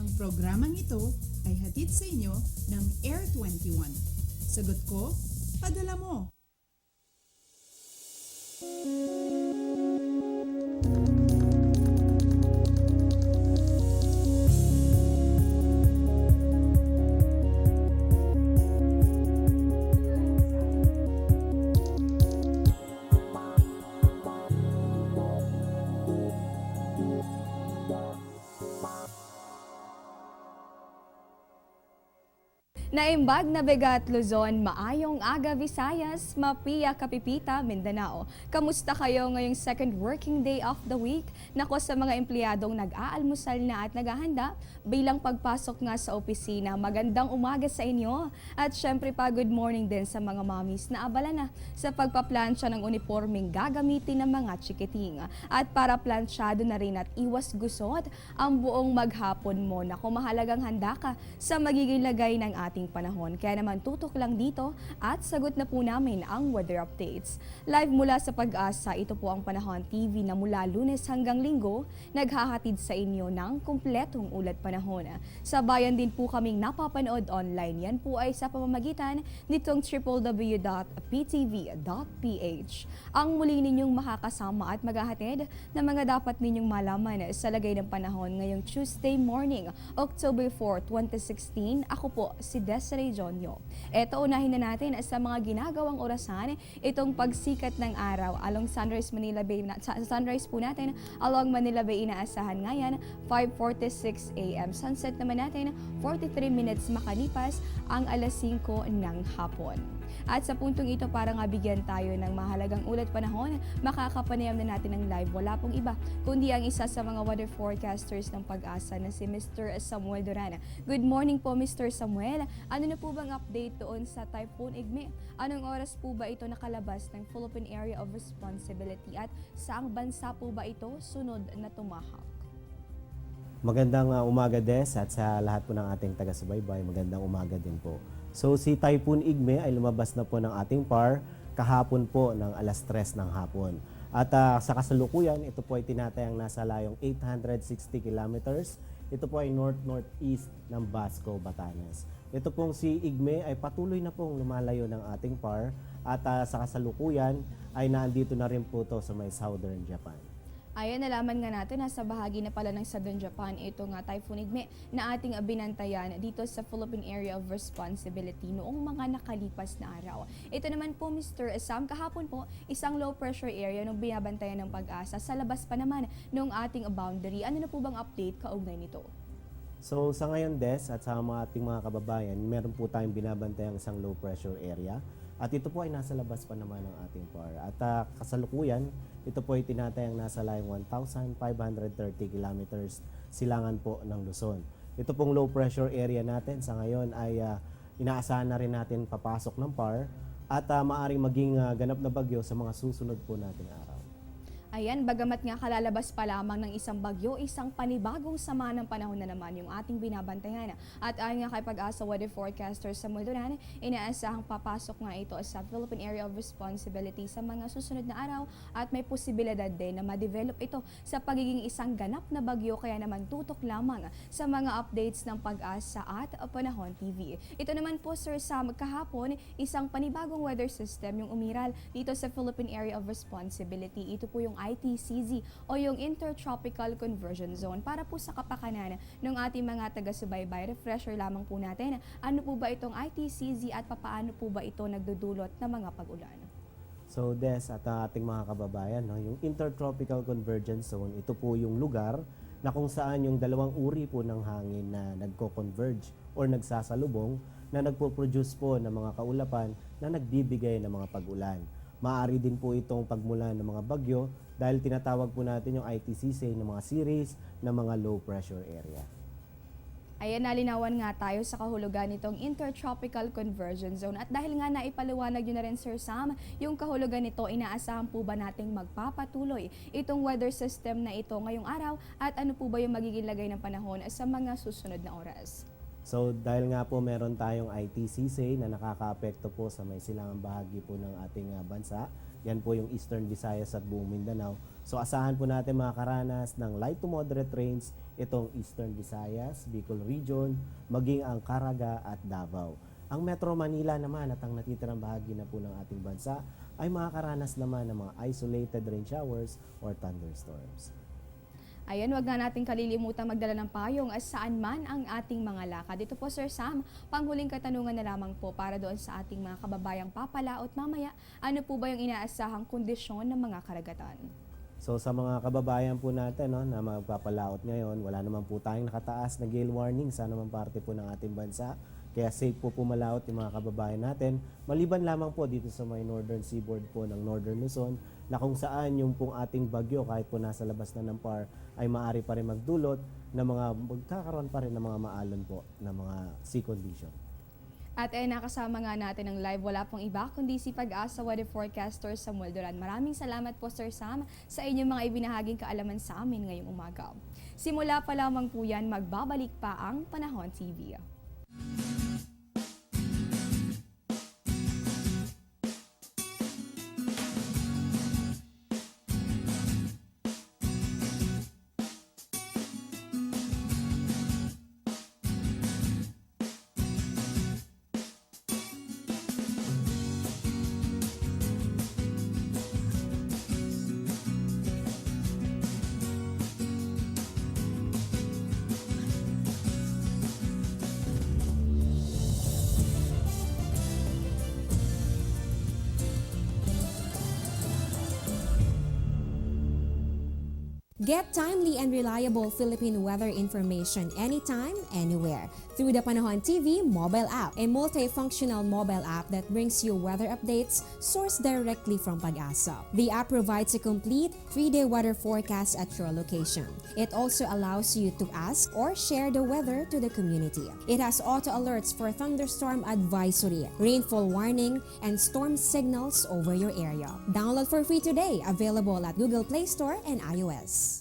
Ang programang ito ay hatid sa inyo ng Air 21. Sagot ko, padala mo. Naimbag na Bigat, Luzon, maayong aga Visayas, Mapia, Kapipita, Mindanao. Kamusta kayo ngayong second working day of the week? Nako sa mga empleyadong nag-aalmusal na at naghahanda bilang pagpasok nga sa opisina. Magandang umaga sa inyo. At syempre pa good morning din sa mga mommies na abala na sa pagpaplansya ng uniforming gagamitin ng mga chikiting. At para plansyado na rin at iwas gusot ang buong maghapon mo. Nako mahalagang handa ka sa magiging lagay ng ating panahon. Kaya naman tutok lang dito at sagot na po namin ang weather updates. Live mula sa Pag-asa, ito po ang Panahon TV na mula Lunes hanggang Linggo, naghahatid sa inyo ng kumpletong ulat panahon. Sa bayan din po kaming napapanood online. Yan po ay sa pamamagitan nitong www.ptv.ph. Ang muli ninyong makakasama at maghahatid na mga dapat ninyong malaman sa lagay ng panahon ngayong Tuesday morning, October 4, 2016. Ako po si Desiree Jonyo. Eto, unahin na natin sa mga ginagawang orasan itong pagsikat ng araw along Sunrise Manila Bay. Sa sunrise po natin along Manila Bay inaasahan ngayon 5:46 AM. Sunset naman natin 43 minutes makalipas ang alas 5 ng hapon. At sa puntong ito para nga bigyan tayo ng mahalagang ulat panahon, makakapanayam na natin ng live. Wala pong iba kundi ang isa sa mga weather forecasters ng Pag-asa na si Mr. Samuel Duran. Good morning po Mr. Samuel. Ano na po bang update doon sa Typhoon Igme? Anong oras po ba ito nakalabas ng Philippine Area of Responsibility at saang bansa po ba ito sunod na tumahak? Magandang umaga Des at sa lahat po ng ating taga-subaybay, magandang umaga din po. So si Typhoon Igme ay lumabas na po ng ating PAR kahapon po ng alas 3 ng hapon. At sa kasalukuyan, ito po ay tinatayang nasa layong 860 kilometers. Ito po ay north-northeast ng Basco, Batanes. Ito pong si Igme ay patuloy na pong lumalayo ng ating PAR at sa kasalukuyan ay naandito na rin po ito sa may southern Japan. Ayan, nalaman nga natin na sa bahagi na pala ng Southern Japan, ito nga Typhoon Igme na ating binantayan dito sa Philippine Area of Responsibility noong mga nakalipas na araw. Ito naman po Mr. Sam, kahapon po isang low pressure area nung binabantayan ng Pag-asa sa labas pa naman ng ating boundary. Ano na po bang update kaugnay nito? So sa ngayon Des at sa ating mga kababayan, meron po tayong binabantayang isang low pressure area. At ito po ay nasa labas pa naman ng ating PAR. At kasalukuyan, ito po ay tinatayang nasa layong 1,530 kilometers silangan po ng Luzon. Ito pong low pressure area natin sa ngayon ay inaasahan na rin natin papasok ng PAR at maaring maging ganap na bagyo sa mga susunod po nating araw. Ayan, bagamat nga kalalabas pa lamang ng isang bagyo, isang panibagong sama ng panahon na naman yung ating binabantayan. At ayon nga kay Pag-asa weather forecaster sa Mulduran, inaasahang papasok nga ito sa Philippine Area of Responsibility sa mga susunod na araw at may posibilidad din na ma-develop ito sa pagiging isang ganap na bagyo, kaya naman tutok lamang sa mga updates ng Pag-asa at Panahon TV. Ito naman po Sir Sam, kahapon isang panibagong weather system yung umiral dito sa Philippine Area of Responsibility. Ito po yung ITCZ o yung Intertropical Conversion Zone. Para po sa kapakanan ng ating mga taga-subaybay, refresher lamang po natin, ano po ba itong ITCZ at papaano po ba ito nagdudulot ng mga pag-ulan? So Des at ating mga kababayan, yung Intertropical Convergence Zone, ito po yung lugar na kung saan yung dalawang uri po ng hangin na nagko-converge or nagsasalubong na nagpo-produce po ng mga kaulapan na nagbibigay ng mga pag-ulan. Maaari din po itong pagmulan ng mga bagyo dahil tinatawag po natin yung ITCZ ng mga series ng mga low pressure area. Ayan, nalinawan nga tayo sa kahulugan nitong Intertropical Conversion Zone. At dahil nga naipaliwanag yun na rin Sir Sam, yung kahulugan nito, inaasahan po ba nating magpapatuloy itong weather system na ito ngayong araw at ano po ba yung magiging lagay ng panahon sa mga susunod na oras? So dahil nga po meron tayong ITCZ na nakakaapekto po sa may silangang bahagi po ng ating bansa, yan po yung Eastern Visayas at buong Mindanao. So asahan po natin makakaranas ng light to moderate rains itong Eastern Visayas, Bicol Region, maging ang Caraga at Davao. Ang Metro Manila naman at ang natitirang bahagi na po ng ating bansa ay makakaranas naman ng mga isolated rain showers or thunderstorms. Ayan, wag na natin kalilimutan magdala ng payong saan man ang ating mga lakad. Dito po Sir Sam, panghuling katanungan na lamang po para doon sa ating mga kababayang papalaot mamaya. Ano po ba yung inaasahang kondisyon ng mga karagatan? So sa mga kababayan po natin na magpapalaot ngayon, wala naman po tayong nakataas na gale warning sa anumang parte po ng ating bansa. Kaya safe po pumalaot yung mga kababayan natin. Maliban lamang po dito sa may northern seaboard po ng Northern Luzon na kung saan yung pong ating bagyo kahit po nasa labas na ng PAR ay maaari pa rin magdulot na magkakaroon pa rin ng mga maalon po na mga sea condition. At nakasama nga natin ng live, wala pong iba kundi si Pag-asa Weather Forecaster Samuel Duran. Maraming salamat po Sir Sam sa inyong mga ibinahaging kaalaman sa amin ngayong umaga. Simula pa lamang po yan, magbabalik pa ang Panahon TV. Get timely and reliable Philippine weather information anytime, anywhere through the Panahon TV mobile app, a multifunctional mobile app that brings you weather updates sourced directly from Pag-asa. The app provides a complete 3-day weather forecast at your location. It also allows you to ask or share the weather to the community. It has auto alerts for thunderstorm advisory, rainfall warning, and storm signals over your area. Download for free today, available at Google Play Store and iOS.